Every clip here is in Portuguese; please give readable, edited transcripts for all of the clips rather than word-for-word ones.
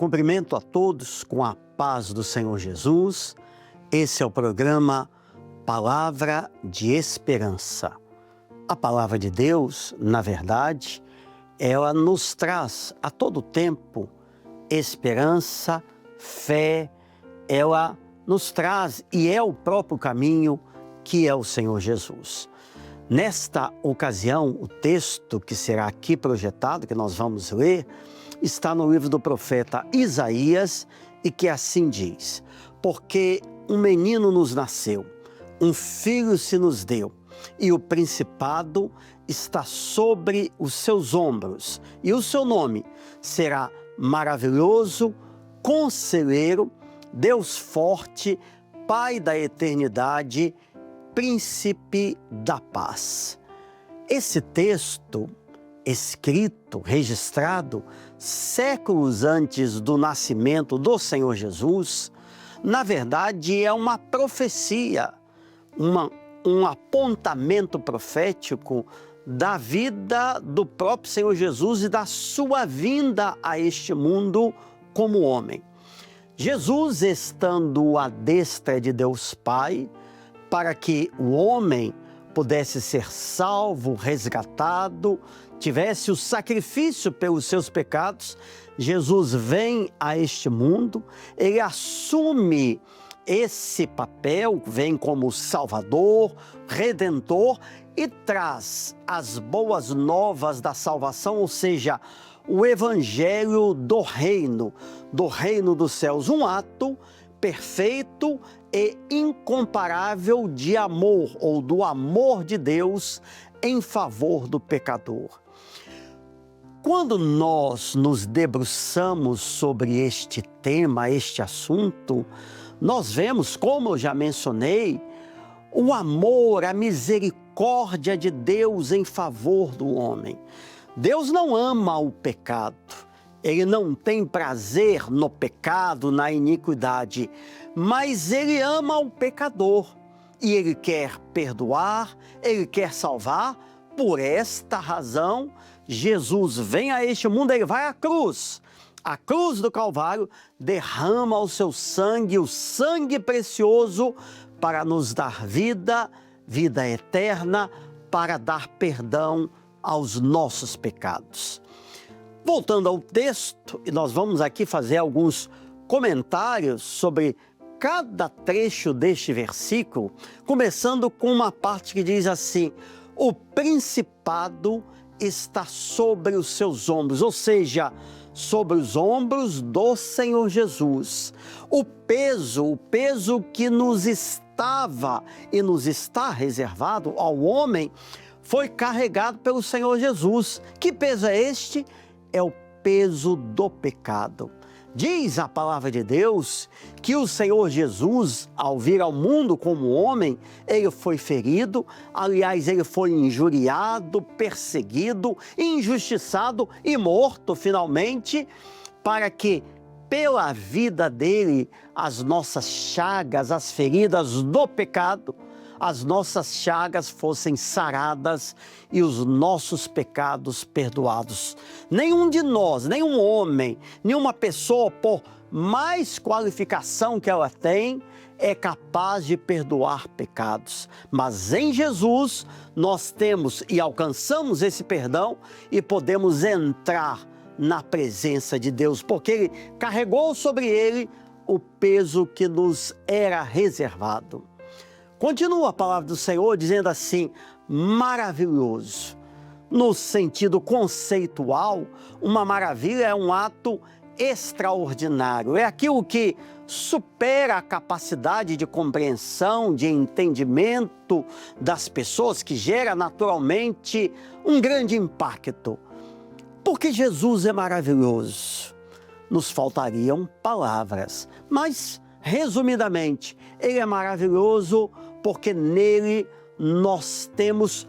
Cumprimento a todos com a paz do Senhor Jesus. Esse é o programa Palavra de Esperança. A palavra de Deus, na verdade, ela nos traz a todo tempo esperança, fé, ela nos traz e é o próprio caminho que é o Senhor Jesus. Nesta ocasião, o texto que será aqui projetado, que nós vamos ler, está no livro do profeta Isaías e que assim diz: porque um menino nos nasceu, um filho se nos deu, e o principado está sobre os seus ombros, e o seu nome será Maravilhoso, Conselheiro, Deus Forte, Pai da Eternidade, Príncipe da Paz. Esse texto, escrito, registrado séculos antes do nascimento do Senhor Jesus, na verdade é uma profecia, um apontamento profético da vida do próprio Senhor Jesus e da sua vinda a este mundo como homem. Jesus, estando à destra de Deus Pai, para que o homem pudesse ser salvo, resgatado, tivesse o sacrifício pelos seus pecados, Jesus vem a este mundo, ele assume esse papel, vem como Salvador, Redentor e traz as boas novas da salvação, ou seja, o Evangelho do reino dos céus, um ato perfeito e incomparável de amor, ou do amor de Deus em favor do pecador. Quando nós nos debruçamos sobre este tema, este assunto, nós vemos, como eu já mencionei, o amor, a misericórdia de Deus em favor do homem. Deus não ama o pecado. Ele não tem prazer no pecado, na iniquidade, mas ele ama o pecador e ele quer perdoar, ele quer salvar. Por esta razão, Jesus vem a este mundo, ele vai à cruz do Calvário, derrama o seu sangue, o sangue precioso, para nos dar vida, vida eterna, para dar perdão aos nossos pecados. Voltando ao texto, e nós vamos aqui fazer alguns comentários sobre cada trecho deste versículo, começando com uma parte que diz assim: o principado está sobre os seus ombros, ou seja, sobre os ombros do Senhor Jesus. O peso que nos estava e nos está reservado ao homem foi carregado pelo Senhor Jesus. Que peso é este? É o peso do pecado. Diz a palavra de Deus que o Senhor Jesus, ao vir ao mundo como homem, ele foi ferido, aliás, ele foi injuriado, perseguido, injustiçado e morto finalmente, para que pela vida dele as nossas chagas, as feridas do pecado, as nossas chagas fossem saradas e os nossos pecados perdoados. Nenhum de nós, nenhum homem, nenhuma pessoa, por mais qualificação que ela tem, é capaz de perdoar pecados. Mas em Jesus nós temos e alcançamos esse perdão e podemos entrar na presença de Deus, porque ele carregou sobre ele o peso que nos era reservado. Continua a palavra do Senhor dizendo assim: maravilhoso. No sentido conceitual, uma maravilha é um ato extraordinário. É aquilo que supera a capacidade de compreensão, de entendimento das pessoas, que gera naturalmente um grande impacto. Porque Jesus é maravilhoso. Nos faltariam palavras, mas resumidamente, ele é maravilhoso porque nele nós temos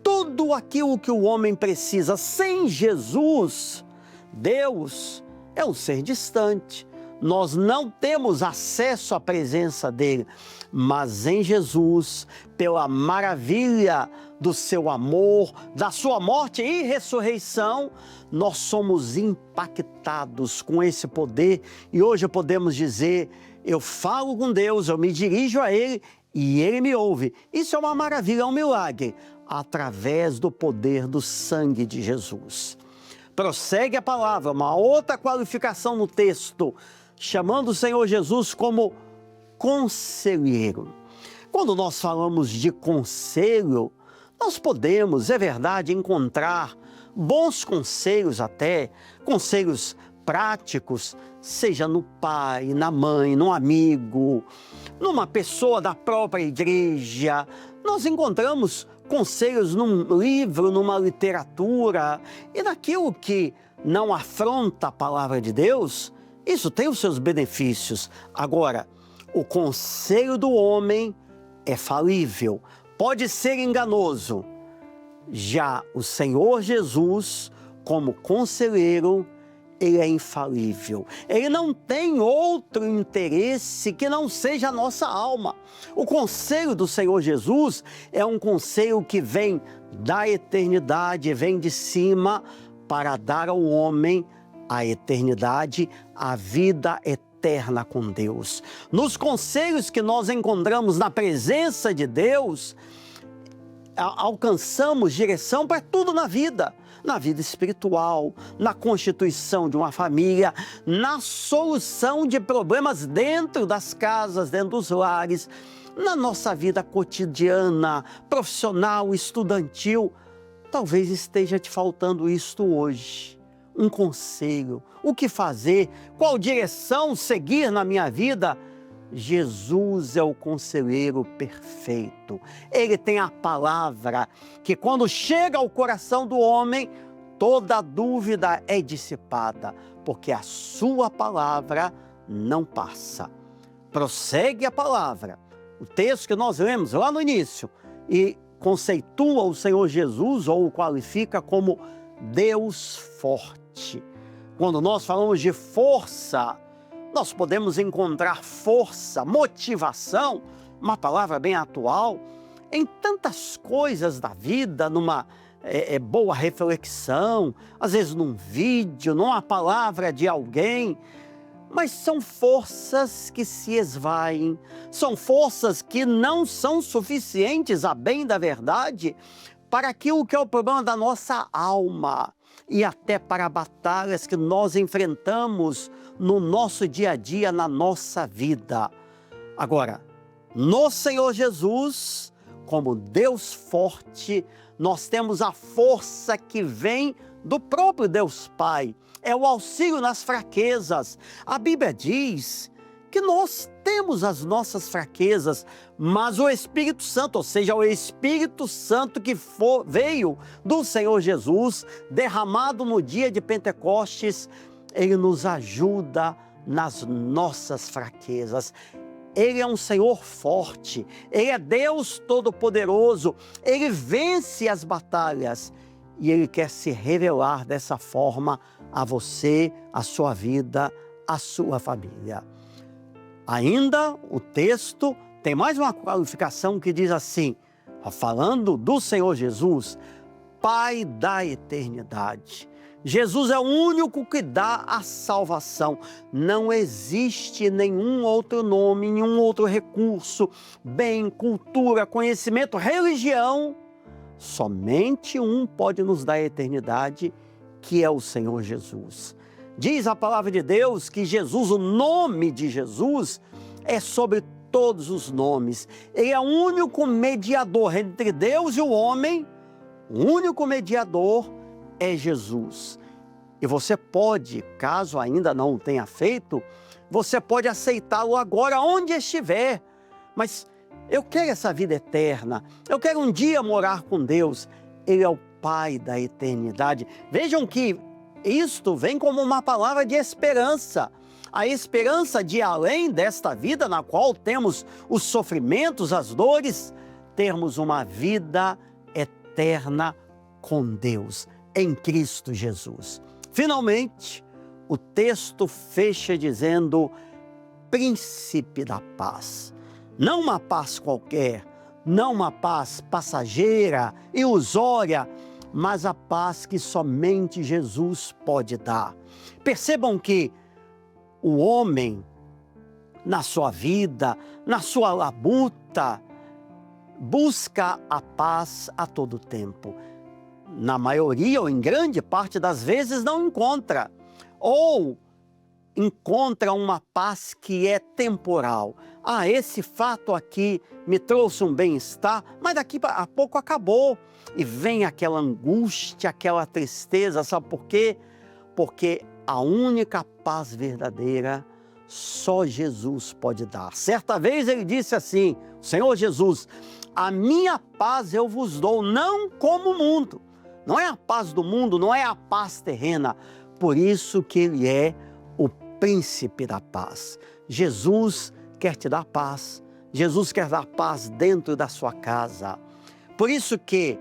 tudo aquilo que o homem precisa. Sem Jesus, Deus é um ser distante, nós não temos acesso à presença dele, mas em Jesus, pela maravilha do seu amor, da sua morte e ressurreição, nós somos impactados com esse poder e hoje podemos dizer: eu falo com Deus, eu me dirijo a Ele e Ele me ouve. Isso é uma maravilha, é um milagre, através do poder do sangue de Jesus. Prossegue a palavra, uma outra qualificação no texto, chamando o Senhor Jesus como conselheiro. Quando nós falamos de conselho, nós podemos, é verdade, encontrar bons conselhos até, conselhos práticos, seja no pai, na mãe, no amigo, numa pessoa da própria igreja. Nós encontramos conselhos num livro, numa literatura, e naquilo que não afronta a palavra de Deus, isso tem os seus benefícios. Agora, o conselho do homem é falível, pode ser enganoso. Já o Senhor Jesus, como conselheiro, ele é infalível. Ele não tem outro interesse que não seja a nossa alma. O conselho do Senhor Jesus é um conselho que vem da eternidade, vem de cima para dar ao homem a eternidade, a vida eterna com Deus. Nos conselhos que nós encontramos na presença de Deus, alcançamos direção para tudo na vida espiritual, na constituição de uma família, na solução de problemas dentro das casas, dentro dos lares, na nossa vida cotidiana, profissional, estudantil. Talvez esteja te faltando isto hoje. Um conselho, o que fazer, qual direção seguir na minha vida. Jesus é o conselheiro perfeito. Ele tem a palavra que, quando chega ao coração do homem, toda dúvida é dissipada, porque a sua palavra não passa. Prossegue a palavra, o texto que nós lemos lá no início, e conceitua o Senhor Jesus, ou o qualifica como Deus forte. Quando nós falamos de força, nós podemos encontrar força, motivação, uma palavra bem atual, em tantas coisas da vida, numa boa reflexão, às vezes num vídeo, numa palavra de alguém, mas são forças que se esvaem, são forças que não são suficientes, a bem da verdade, para aquilo que é o problema da nossa alma e até para batalhas que nós enfrentamos no nosso dia a dia, na nossa vida. Agora, no Senhor Jesus, como Deus forte, nós temos a força que vem do próprio Deus Pai. É o auxílio nas fraquezas. A Bíblia diz que nós temos as nossas fraquezas, mas o Espírito Santo, ou seja, o Espírito Santo que veio do Senhor Jesus, derramado no dia de Pentecostes, ele nos ajuda nas nossas fraquezas. Ele é um Senhor forte, Ele é Deus Todo-Poderoso, Ele vence as batalhas e Ele quer se revelar dessa forma a você, a sua vida, a sua família. Ainda o texto tem mais uma qualificação que diz assim, falando do Senhor Jesus, Pai da eternidade. Jesus é o único que dá a salvação. Não existe nenhum outro nome, nenhum outro recurso, bem, cultura, conhecimento, religião. Somente um pode nos dar a eternidade, que é o Senhor Jesus. Diz a palavra de Deus que Jesus, o nome de Jesus, é sobre todos os nomes. Ele é o único mediador entre Deus e o homem. O único mediador é Jesus. E você pode, caso ainda não o tenha feito, você pode aceitá-lo agora, onde estiver. Mas eu quero essa vida eterna, eu quero um dia morar com Deus. Ele é o Pai da eternidade. Vejam que isto vem como uma palavra de esperança. A esperança de além desta vida na qual temos os sofrimentos, as dores, termos uma vida eterna com Deus, em Cristo Jesus. Finalmente, o texto fecha dizendo príncipe da paz. Não uma paz qualquer, não uma paz passageira, ilusória, mas a paz que somente Jesus pode dar. Percebam que o homem, na sua vida, na sua labuta, busca a paz a todo tempo. Na maioria ou em grande parte das vezes não encontra. Ou encontra uma paz que é temporal. Ah, esse fato aqui me trouxe um bem-estar, mas daqui a pouco acabou. E vem aquela angústia, aquela tristeza, sabe por quê? Porque a única paz verdadeira só Jesus pode dar. Certa vez ele disse assim, Senhor Jesus, a minha paz eu vos dou, não como o mundo. Não é a paz do mundo, não é a paz terrena. Por isso que ele é o príncipe da paz. Jesus quer te dar paz. Jesus quer dar paz dentro da sua casa. Por isso que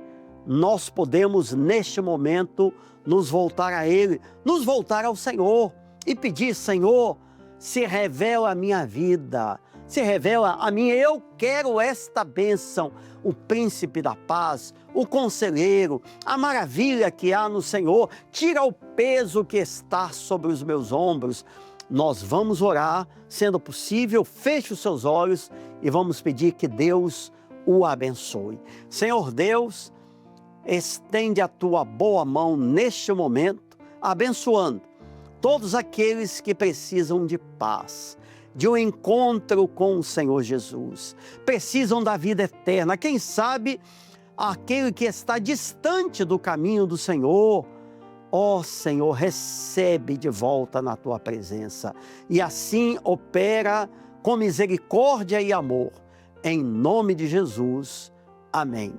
nós podemos, neste momento, nos voltar a Ele, nos voltar ao Senhor e pedir, Senhor, se revela a minha vida, se revela a mim, eu quero esta bênção, o príncipe da paz, o conselheiro, a maravilha que há no Senhor, tira o peso que está sobre os meus ombros. Nós vamos orar, sendo possível, feche os seus olhos e vamos pedir que Deus o abençoe. Senhor Deus, estende a tua boa mão neste momento, abençoando todos aqueles que precisam de paz, de um encontro com o Senhor Jesus, precisam da vida eterna. Quem sabe aquele que está distante do caminho do Senhor, ó Senhor, recebe de volta na tua presença e assim opera com misericórdia e amor. Em nome de Jesus, amém.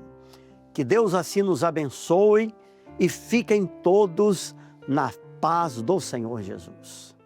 Que Deus assim nos abençoe e fiquem todos na paz do Senhor Jesus.